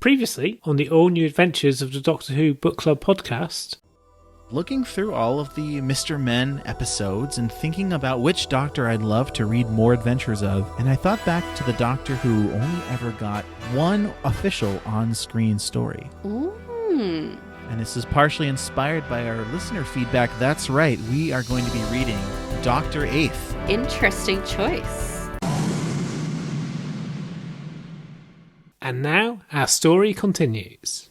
Previously, on the all-new adventures of the Doctor Who Book Club podcast. Looking through all of the Mr. Men episodes and thinking about which Doctor I'd love to read more adventures of, and I thought back to the Doctor who only ever got one official on-screen story. Ooh. And this is partially inspired by our listener feedback. That's right, we are going to be reading Dr. Eighth. Interesting choice. And now, our story continues.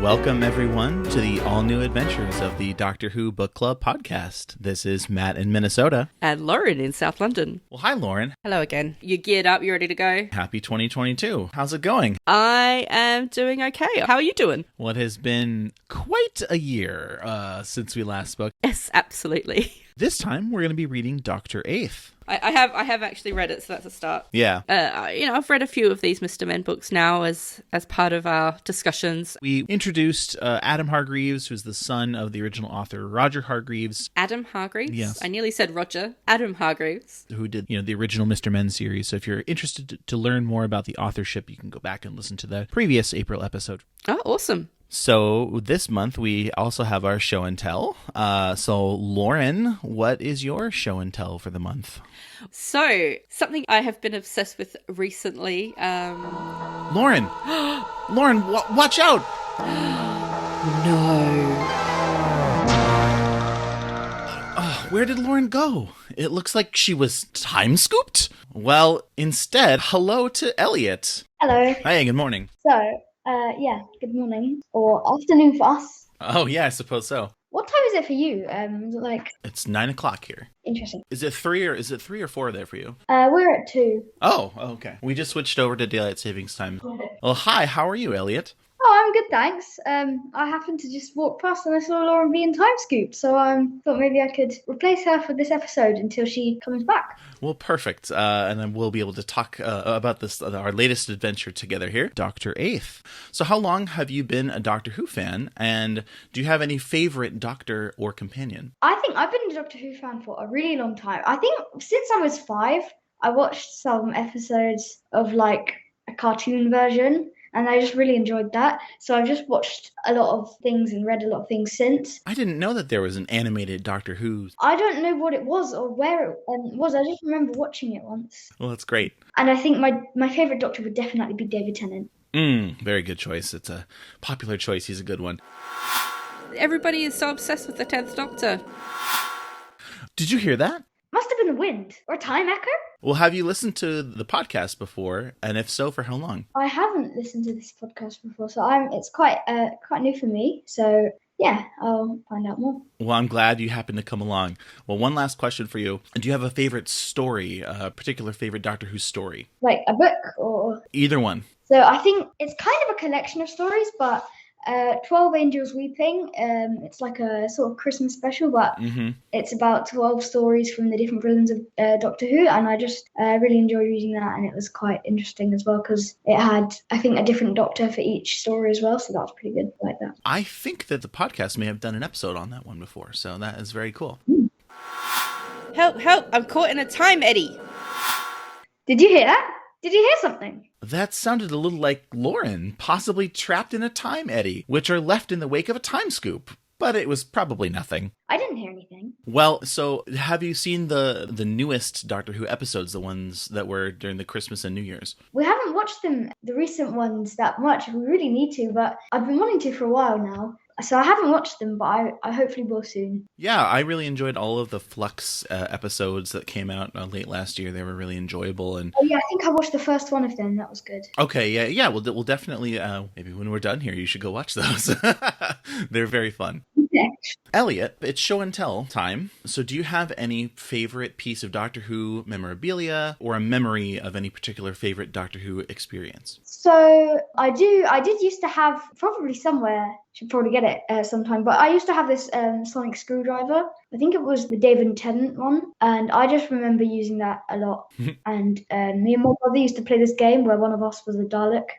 Welcome, everyone, to the all-new adventures of the Doctor Who Book Club podcast. This is Matt in Minnesota. And Lauren in South London. Well, hi, Lauren. Hello again. You geared up? You ready to go? Happy 2022. How's it going? I am doing okay. How are you doing? Well, it has been quite a year since we last spoke. Yes, absolutely. This time, we're going to be reading Dr. Eighth. I have actually read it, so that's a start. Yeah. I've read a few of these Mr. Men books now as part of our discussions. We introduced Adam Hargreaves, who's the son of the original author Roger Hargreaves. Adam Hargreaves? Yes. I nearly said Roger. Adam Hargreaves. Who did, the original Mr. Men series. So if you're interested to learn more about the authorship, you can go back and listen to the previous April episode. Oh, awesome. So this month we also have our show and tell. So Lauren, what is your show and tell for the month? So something I have been obsessed with recently. Lauren, watch out! No. Where did Lauren go? It looks like she was time scooped. Well, instead, hello to Elliott. Hello. Hey, good morning. So, good morning. Or afternoon for us. Oh, yeah, I suppose so. What time is it for you? Is it like... It's 9 o'clock here. Interesting. Is it 3 or 4 there for you? We're at 2. Oh, okay. We just switched over to daylight savings time. Well, hi, how are you, Elliott? Oh, I'm good, thanks. I happened to just walk past and I saw Lauren being time scooped, so I thought maybe I could replace her for this episode until she comes back. Well, perfect. And then we'll be able to talk about this, our latest adventure together here, Dr. Eighth. So how long have you been a Doctor Who fan, and do you have any favorite Doctor or companion? I think I've been a Doctor Who fan for a really long time. I think since I was 5, I watched some episodes of like a cartoon version, and I just really enjoyed that. So I've just watched a lot of things and read a lot of things since. I didn't know that there was an animated Doctor Who. I don't know what it was or where it was. I just remember watching it once. Well, that's great. And I think my favourite Doctor would definitely be David Tennant. Very good choice. It's a popular choice. He's a good one. Everybody is so obsessed with the 10th Doctor. Did you hear that? Must have been the wind. Or a time echo? Well, have you listened to the podcast before? And if so, for how long? I haven't listened to this podcast before, so it's quite new for me. So yeah, I'll find out more. Well, I'm glad you happened to come along. Well, one last question for you. Do you have a favorite story, a particular favorite Doctor Who story? Like a book or... Either one. So I think it's kind of a collection of stories, but 12 Angels Weeping, it's like a sort of Christmas special, but it's about 12 stories from the different villains of Doctor Who, and I just really enjoyed reading that, and it was quite interesting as well, because it had, I think, a different Doctor for each story as well, so that was pretty good, like that. I think that the podcast may have done an episode on that one before, so that is very cool. Help, I'm caught in a time eddy. Did you hear that? Did you hear something? That sounded a little like Lauren, possibly trapped in a time eddy, which are left in the wake of a time scoop. But it was probably nothing. I didn't hear anything. Well, so have you seen the newest Doctor Who episodes, the ones that were during the Christmas and New Year's? We haven't watched them, the recent ones, that much. We really need to, but I've been wanting to for a while now. So I haven't watched them, but I hopefully will soon. Yeah, I really enjoyed all of the Flux episodes that came out late last year. They were really enjoyable. And Oh yeah, I think I watched the first one of them. That was good. okay, yeah. We'll definitely maybe when we're done here, you should go watch those. They're very fun. Yeah. Elliot, it's show and tell time. So do you have any favorite piece of Doctor Who memorabilia or a memory of any particular favorite Doctor Who experience? So I did used to have, probably somewhere, should probably get it sometime, but I used to have this sonic screwdriver. I think it was the David Tennant one, and I just remember using that a lot. And me and my brother used to play this game where one of us was a Dalek.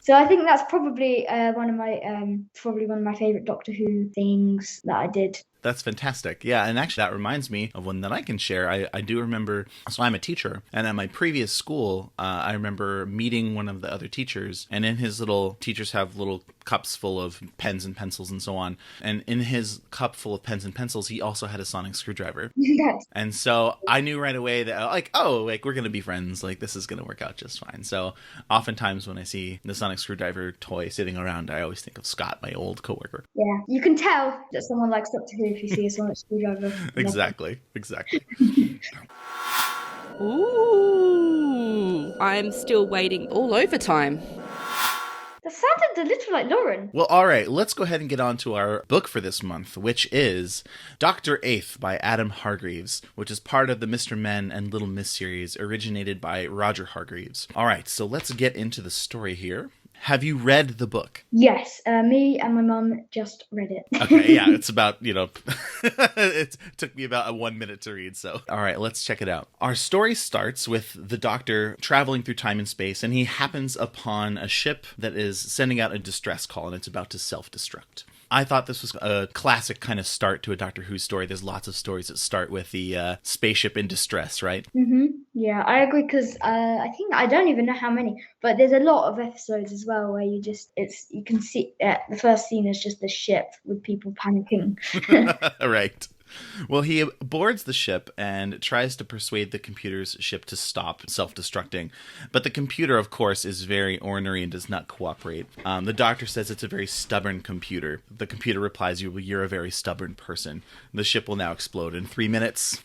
So I think that's probably one of my favorite Doctor Who things that I did. That's fantastic. Yeah, and actually that reminds me of one that I can share. I do remember, so I'm a teacher, and at my previous school, I remember meeting one of the other teachers, and in his teachers have little cups full of pens and pencils and so on, and in his cup full of pens and pencils, he also had a sonic screwdriver. Yes. And so I knew right away that, we're going to be friends, this is going to work out just fine. So oftentimes when I see the sonic screwdriver toy sitting around, I always think of Scott, my old coworker. Yeah, you can tell that someone likes Doctor Who if you see a sonic screwdriver. Exactly. Ooh, I'm still waiting all overtime. That sounded a little like Lauren. Well, all right, let's go ahead and get on to our book for this month, which is Dr. Eighth by Adam Hargreaves, which is part of the Mr. Men and Little Miss series originated by Roger Hargreaves. All right, so let's get into the story here. Have you read the book? Yes, me and my mum just read it. Okay, yeah, it's about, it took me about 1 minute to read, so. All right, let's check it out. Our story starts with the Doctor traveling through time and space, and he happens upon a ship that is sending out a distress call, and it's about to self-destruct. I thought this was a classic kind of start to a Doctor Who story. There's lots of stories that start with the spaceship in distress, right? Mm-hmm. Yeah, I agree, because I don't even know how many, but there's a lot of episodes as well where you can see the first scene is just the ship with people panicking. Right. Well, he boards the ship and tries to persuade the computer's ship to stop self-destructing. But the computer, of course, is very ornery and does not cooperate. The Doctor says it's a very stubborn computer. The computer replies, you're a very stubborn person. The ship will now explode in 3 minutes.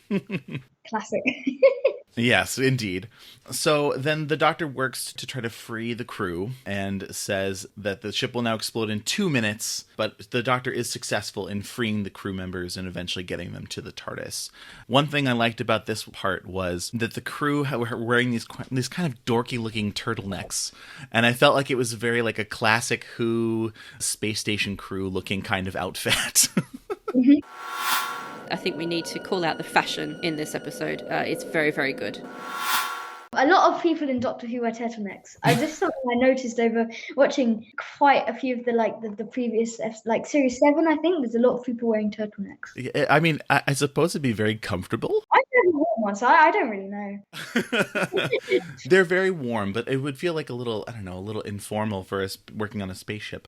Classic. Yes, indeed. So then the Doctor works to try to free the crew and says that the ship will now explode in 2 minutes, but the Doctor is successful in freeing the crew members and eventually getting them to the TARDIS. One thing I liked about this part was that the crew were wearing these kind of dorky-looking turtlenecks, and I felt like it was very like a classic Who space station crew looking kind of outfit. Mm-hmm. I think we need to call out the fashion in this episode. It's very, very good. A lot of people in Doctor Who wear turtlenecks. This is something I noticed over watching quite a few of the previous, like Series 7, I think. There's a lot of people wearing turtlenecks. I mean, I suppose it'd be very comfortable. I've never worn one, so I don't really know. They're very warm, but it would feel like a little informal for us working on a spaceship.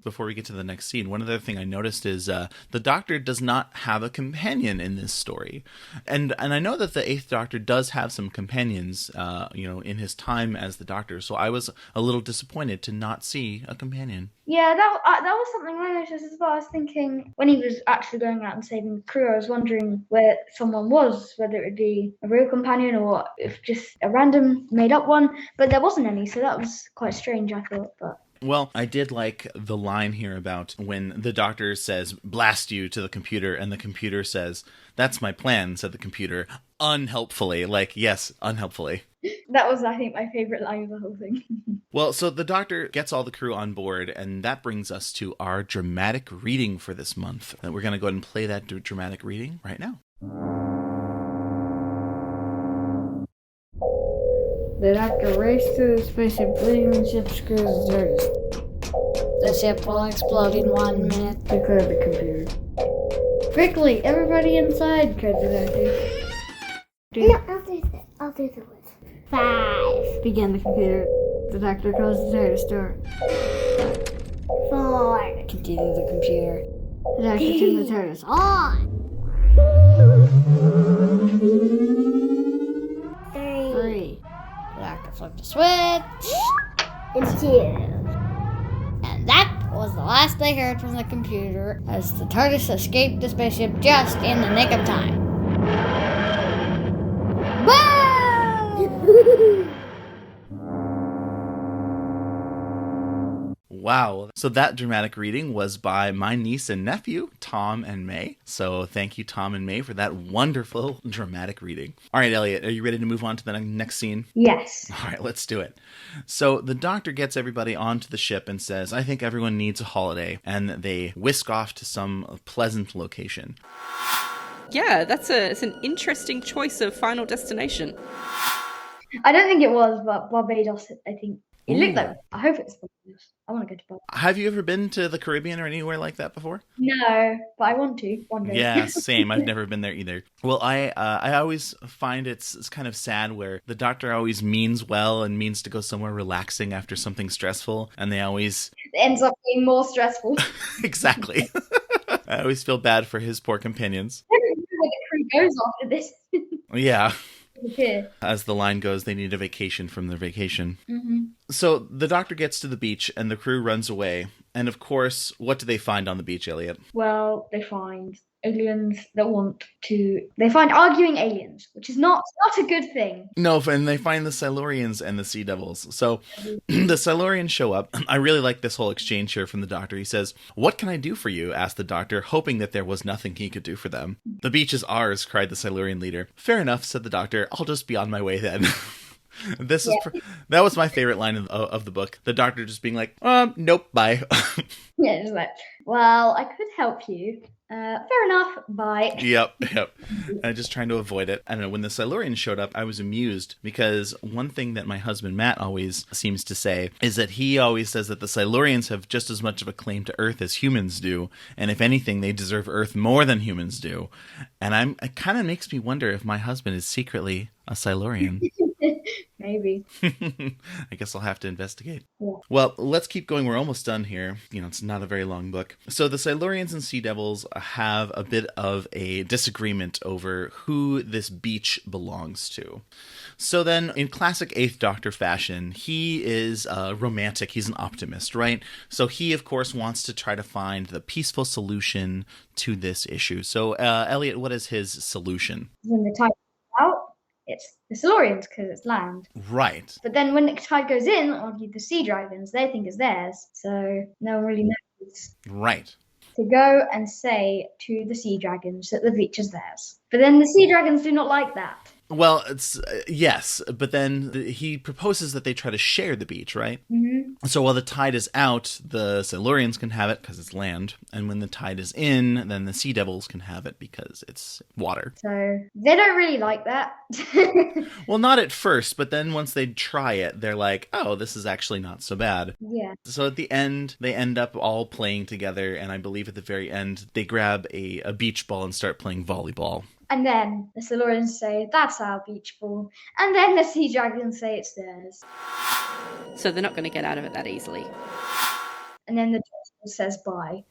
Before we get to the next scene, one other thing I noticed is the Doctor does not have a companion in this story, and I know that the Eighth Doctor does have some companions, in his time as the Doctor. So I was a little disappointed to not see a companion. Yeah, that was something I noticed as well. I was thinking when he was actually going out and saving the crew, I was wondering where someone was, whether it would be a real companion or if just a random made up one. But there wasn't any, so that was quite strange, I thought. But. Well, I did like the line here about when the Doctor says, blast you to the computer, and the computer says, that's my plan, said the computer, unhelpfully. Yes, unhelpfully. That was, I think, my favorite line of the whole thing. Well, so the Doctor gets all the crew on board, and that brings us to our dramatic reading for this month. And we're going to go ahead and play that dramatic reading right now. The Doctor raced through the spaceship, leaving the ship's crew deserted. The ship will explode in 1 minute, declared the computer. Quickly, everybody inside, cried the Doctor. No, I'll do the words. 5, began the computer. The Doctor closed the TARDIS door. 4, continued the computer. The Doctor turned the TARDIS on. 3. The Doctor flipped a switch. and 2. And that was the last they heard from the computer as the TARDIS escaped the spaceship just in the nick of time. Wow. So that dramatic reading was by my niece and nephew, Tom and May. So thank you, Tom and May, for that wonderful dramatic reading. All right, Elliot, are you ready to move on to the next scene? Yes. All right, let's do it. So the doctor gets everybody onto the ship and says, I think everyone needs a holiday. And they whisk off to some pleasant location. Yeah, it's an interesting choice of final destination. I don't think it was, but Barbados, I think. It looked Ooh. like, I hope it's Barbados. I want to go to Barbados. Have you ever been to the Caribbean or anywhere like that before? No, but I want to one day. Yeah, same. I've never been there either. Well, I always find it's kind of sad where the doctor always means well and means to go somewhere relaxing after something stressful, and they always... It ends up being more stressful. Exactly. I always feel bad for his poor companions. I don't know where the crew goes after this. Yeah. Here. As the line goes, they need a vacation from their vacation. Mm-hmm. So the doctor gets to the beach and the crew runs away. And of course, what do they find on the beach, Elliot? Well, they find aliens that they find arguing aliens, which is not a good thing. No, and they find the Silurians and the Sea Devils. So the Silurians show up. I really like this whole exchange here from the doctor. He says, "What can I do for you?" asked the doctor, hoping that there was nothing he could do for them. "The beach is ours," cried the Silurian leader. "Fair enough," said the doctor. "I'll just be on my way then." That was my favorite line of the book. The doctor just being like, "Nope, bye." Yeah, it's like, well, I could help you. Fair enough, bye. Yep. I'm just trying to avoid it. I don't know, when the Silurians showed up, I was amused because one thing that my husband Matt always seems to say is that he always says that the Silurians have just as much of a claim to Earth as humans do, and if anything, they deserve Earth more than humans do. And it kind of makes me wonder if my husband is secretly a Silurian. Maybe. I guess I'll have to investigate. Yeah. Well, let's keep going. We're almost done here. It's not a very long book. So the Silurians and Sea Devils have a bit of a disagreement over who this beach belongs to. So then, in classic Eighth Doctor fashion, he is romantic. He's an optimist, right? So he, of course, wants to try to find the peaceful solution to this issue. So, Elliot, what is his solution? When the tide goes out, it's the Silurians because it's land. Right. But then when the tide goes in, argue the sea dragons, they think it's theirs. So no one really knows. Right. To go and say to the sea dragons that the beach is theirs. But then the sea dragons do not like that. Well, it's yes, but then he proposes that they try to share the beach, right? Mm-hmm. So while the tide is out, the Silurians can have it because it's land, and when the tide is in, then the Sea Devils can have it because it's water. So they don't really like that. Well, not at first, but then once they try it, they're like, oh, this is actually not so bad. Yeah. So at the end, they end up all playing together, and I believe at the very end, they grab a beach ball and start playing volleyball. And then the Silurians say, that's our beach ball. And then the sea dragons say it's theirs. So they're not going to get out of it that easily. And then the doctor says bye.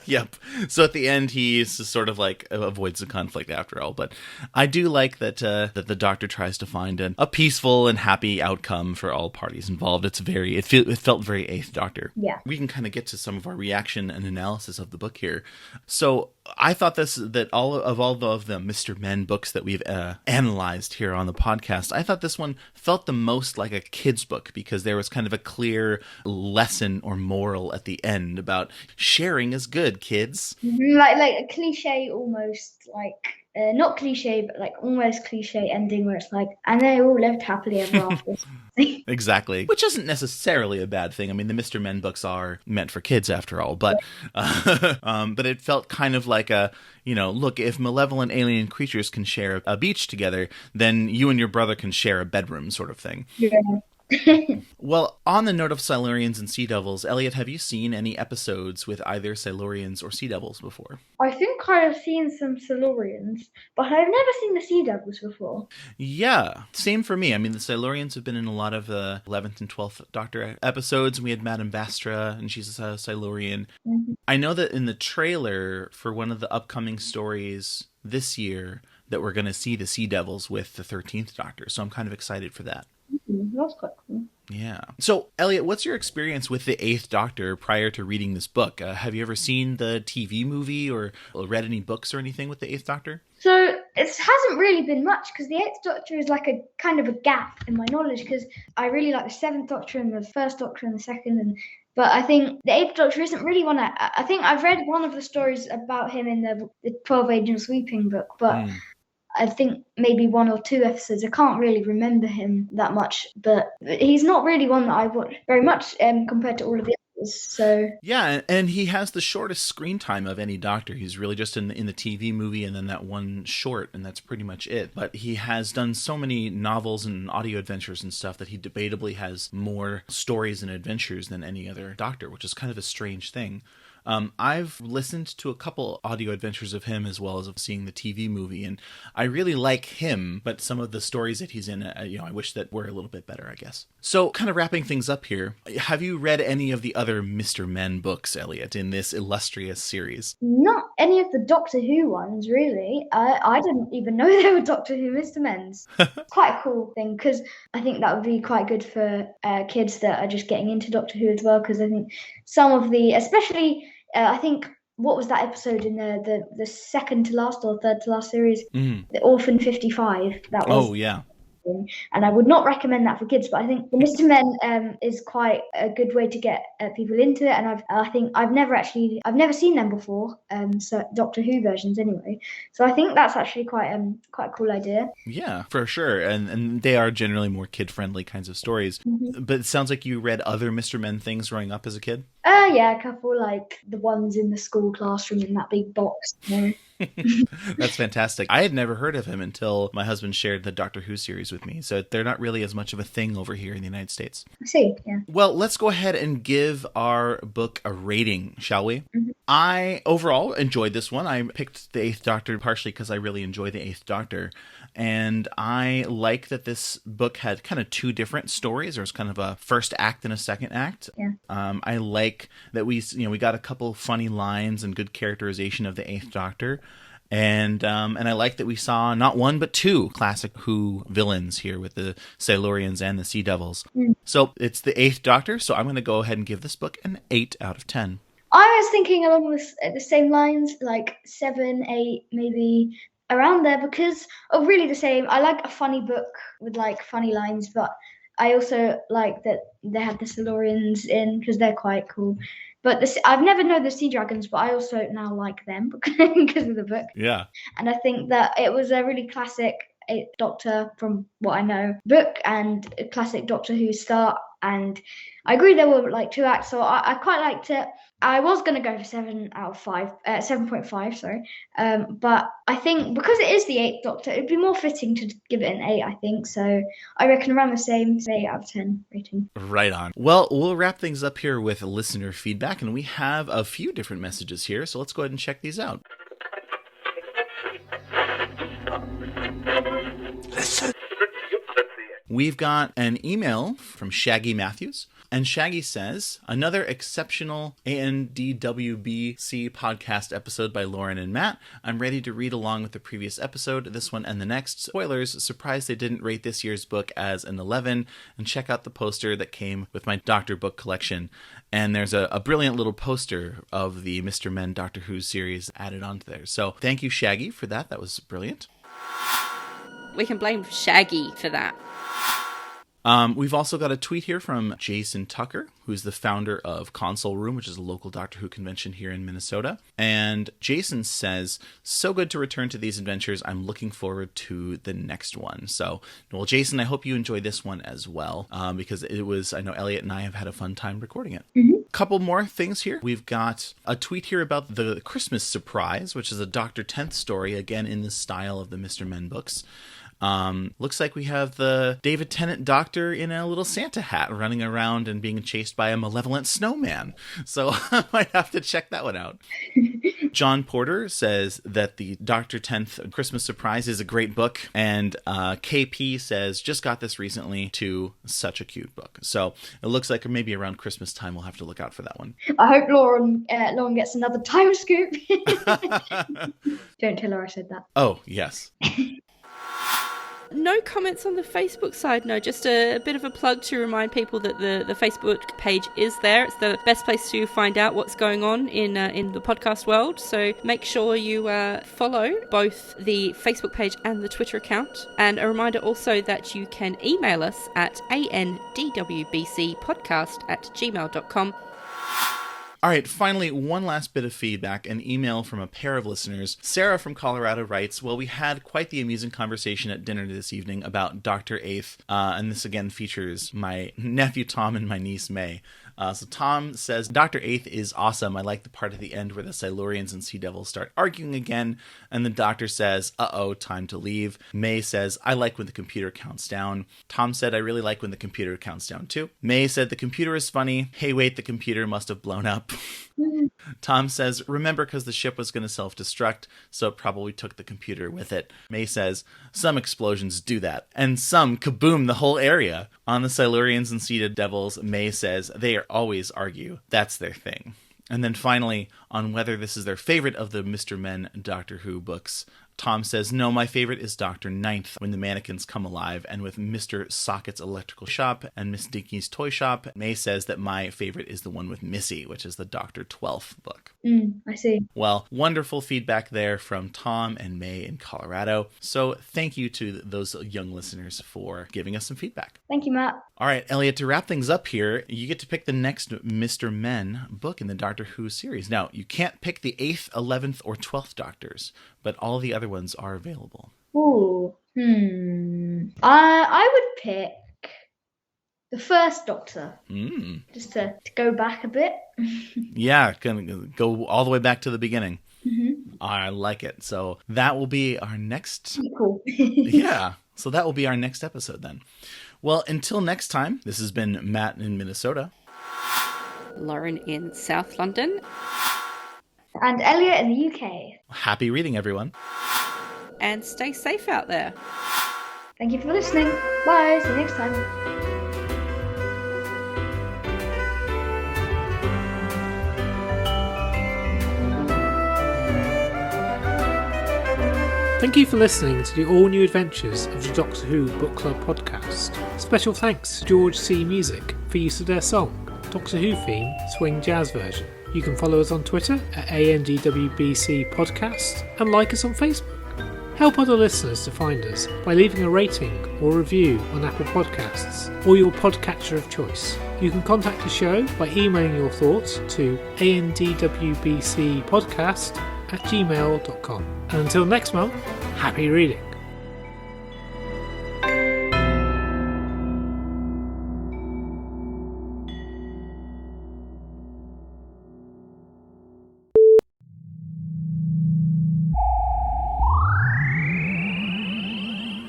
Yep. So at the end, he sort of like avoids the conflict after all. But I do like that that the doctor tries to find a peaceful and happy outcome for all parties involved. It felt very Eighth Doctor. Yeah. We can kind of get to some of our reaction and analysis of the book here. So I thought that all of the Mr. Men books that we've analyzed here on the podcast, I thought this one felt the most like a kid's book because there was kind of a clear lesson or moral at the end about sharing is good, kids. Mm-hmm. Like a cliche almost, like not cliche, but like almost cliche ending where it's like, and they all lived happily ever after. Exactly. Which isn't necessarily a bad thing. I mean, the Mr. Men books are meant for kids after all, but but it felt kind of like look, if malevolent alien creatures can share a beach together, then you and your brother can share a bedroom sort of thing. Yeah. Well, on the note of Silurians and Sea Devils, Elliot, have you seen any episodes with either Silurians or Sea Devils before? I think I have seen some Silurians, but I've never seen the Sea Devils before. Yeah, same for me. I mean, the Silurians have been in a lot of 11th and 12th Doctor episodes. We had Madame Vastra, and she's a Silurian. Mm-hmm. I know that in the trailer for one of the upcoming stories this year that we're going to see the Sea Devils with the 13th Doctor, so I'm kind of excited for that. That's quite cool. Yeah. So, Elliot, what's your experience with the Eighth Doctor prior to reading this book? Have you ever seen the TV movie or read any books or anything with the Eighth Doctor? So it hasn't really been much because the Eighth Doctor is like a kind of a gap in my knowledge because I really like the Seventh Doctor and the First Doctor and the Second, but I think the Eighth Doctor isn't really one. I think I've read one of the stories about him in the 12 Angels Weeping book, but I think maybe one or two episodes. I can't really remember him that much, but he's not really one that I watch very much compared to all of the others. So yeah, and he has the shortest screen time of any Doctor. He's really just in the TV movie and then that one short, and that's pretty much it. But he has done so many novels and audio adventures and stuff that he debatably has more stories and adventures than any other Doctor, which is kind of a strange thing. I've listened to a couple audio adventures of him as well as of seeing the TV movie, and I really like him, but some of the stories that he's in, I wish that were a little bit better, I guess. So, kind of wrapping things up here, have you read any of the other Mr. Men books, Elliot, in this illustrious series? not any of the Doctor Who ones, really. I didn't even know they were Doctor Who Mr. Men's. Quite a cool thing, because I think that would be quite good for kids that are just getting into Doctor Who as well, because I think some of the, especially... I think, what was that episode in the second to last or third to last series? The Orphan 55. That was. Oh, yeah. And I would not recommend that for kids, but I think the Mr. Men is quite a good way to get people into it. And I've never seen them before, so Doctor Who versions anyway. So I think that's actually quite a cool idea. Yeah, for sure. And they are generally more kid-friendly kinds of stories. But it sounds like you read other Mr. Men things growing up as a kid? Yeah, a couple, like the ones in the school classroom in that big box. That's fantastic. I had never heard of him until my husband shared the Doctor Who series with me, so they're not really as much of a thing over here in the United States. I see, yeah. Well, let's go ahead and give our book a rating, shall we? I overall enjoyed this one. I picked the Eighth Doctor partially because I really enjoy the Eighth Doctor. And I like that this book had kind of two different stories. There was kind of a first act and a second act. Yeah. I like that we got a couple funny lines and good characterization of the Eighth Doctor. And I like that we saw not one but two classic Who villains here with the Silurians and the Sea Devils. So it's the Eighth Doctor, so I'm going to go ahead and give this book an 8 out of 10. I was thinking along the same lines, like 7, 8, maybe around there, because really the same. I like a funny book with like funny lines, but I also like that they had the Silurians in because they're quite cool. But I've never known the Sea Dragons, but I also now like them because of the book. Yeah. And I think that it was a really classic Eighth Doctor, from what I know, book, and a classic Doctor Who start. And I agree there were like 2 acts, so I quite liked it. I was going to go for 7 out of 5, 7.5, sorry. But I think because it is the Eighth Doctor, it'd be more fitting to give it an 8, I think. So I reckon around the same 8 out of 10 rating. Right on. Well, we'll wrap things up here with listener feedback, and we have a few different messages here, so let's go ahead and check these out. We've got an email from Shaggy Matthews, and Shaggy says, another exceptional ANDWBC podcast episode by Lauren and Matt. I'm ready to read along with the previous episode, this one and the next. Spoilers, surprised they didn't rate this year's book as an 11, and check out the poster that came with my Doctor book collection. And there's a brilliant little poster of the Mr. Men Doctor Who series added onto there. So thank you, Shaggy, for that. That was brilliant. We can blame Shaggy for that. We've also got a tweet here from Jason Tucker, who's the founder of Console Room, which is a local Doctor Who convention here in Minnesota. And Jason says, so good to return to these adventures. I'm looking forward to the next one. So, well, Jason, I hope you enjoy this one as well, because I know Elliot and I have had a fun time recording it. Couple more things here. We've got a tweet here about the Christmas Surprise, which is a Dr. 10th story, again in the style of the Mr. Men books. Looks like we have the David Tennant Doctor in a little Santa hat running around and being chased by a malevolent snowman. So I might have to check that one out. John Porter says that the Dr. 10th Christmas Surprise is a great book. And KP says, just got this recently, too. Such a cute book. So it looks like maybe around Christmas time we'll have to look out for that one. I hope Lauren gets another time scoop. Don't tell her I said that. Oh, yes. No comments on the Facebook side, no. Just a bit of a plug to remind people that the Facebook page is there. It's the best place to find out what's going on in the podcast world. So make sure you follow both the Facebook page and the Twitter account. And a reminder also that you can email us at andwbcpodcast@gmail.com. All right, finally, one last bit of feedback, an email from a pair of listeners. Sarah from Colorado writes, well, we had quite the amusing conversation at dinner this evening about Dr. Eighth, and this again features my nephew Tom and my niece May. So Tom says, Dr. Eighth is awesome. I like the part at the end where the Silurians and Sea Devils start arguing again, and the doctor says, uh-oh, time to leave. May says, I like when the computer counts down. Tom said, I really like when the computer counts down too. May said, the computer is funny. Hey, wait, the computer must have blown up. Tom says, remember, because the ship was going to self-destruct, so it probably took the computer with it. May says, some explosions do that, and some kaboom the whole area. On the Silurians and Sea Devils, May says, they always argue. That's their thing. And then finally, on whether this is their favorite of the Mr. Men Doctor Who books, Tom says, no, my favorite is Dr. Ninth, when the mannequins come alive, and with Mr. Socket's electrical shop and Miss Dinky's toy shop. May says that my favorite is the one with Missy, which is the Dr. 12th book. I see. Well, wonderful feedback there from Tom and May in Colorado. So thank you to those young listeners for giving us some feedback. Thank you, Matt. All right, Elliott, to wrap things up here, you get to pick the next Mr. Men book in the Doctor Who series. Now, you can't pick the 8th, 11th, or 12th Doctors, but all the other ones are available. Ooh. I would pick the first Doctor. Just to go back a bit. Yeah, gonna go all the way back to the beginning. Mm-hmm. I like it. So that will be our next... Cool. Yeah, so that will be our next episode then. Well, until next time, this has been Matt in Minnesota. Lauren in South London. And Elliott in the UK. Happy reading, everyone. And stay safe out there. Thank you for listening. Bye. See you next time. Thank you for listening to the all-new adventures of the Doctor Who Book Club podcast. Special thanks to George C. Music for use of their song, Doctor Who theme swing jazz version. You can follow us on Twitter at ANDWBC Podcast and like us on Facebook. Help other listeners to find us by leaving a rating or review on Apple Podcasts or your podcatcher of choice. You can contact the show by emailing your thoughts to andwbcpodcast@gmail.com. And until next month, happy reading.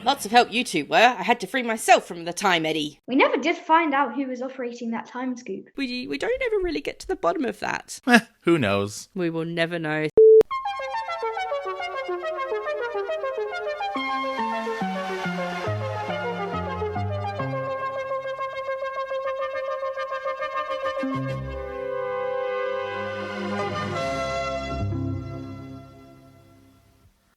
Lots of help you two were. I had to free myself from the time eddy. We never did find out who was operating that time scoop. We don't ever really get to the bottom of that. Who knows? We will never know.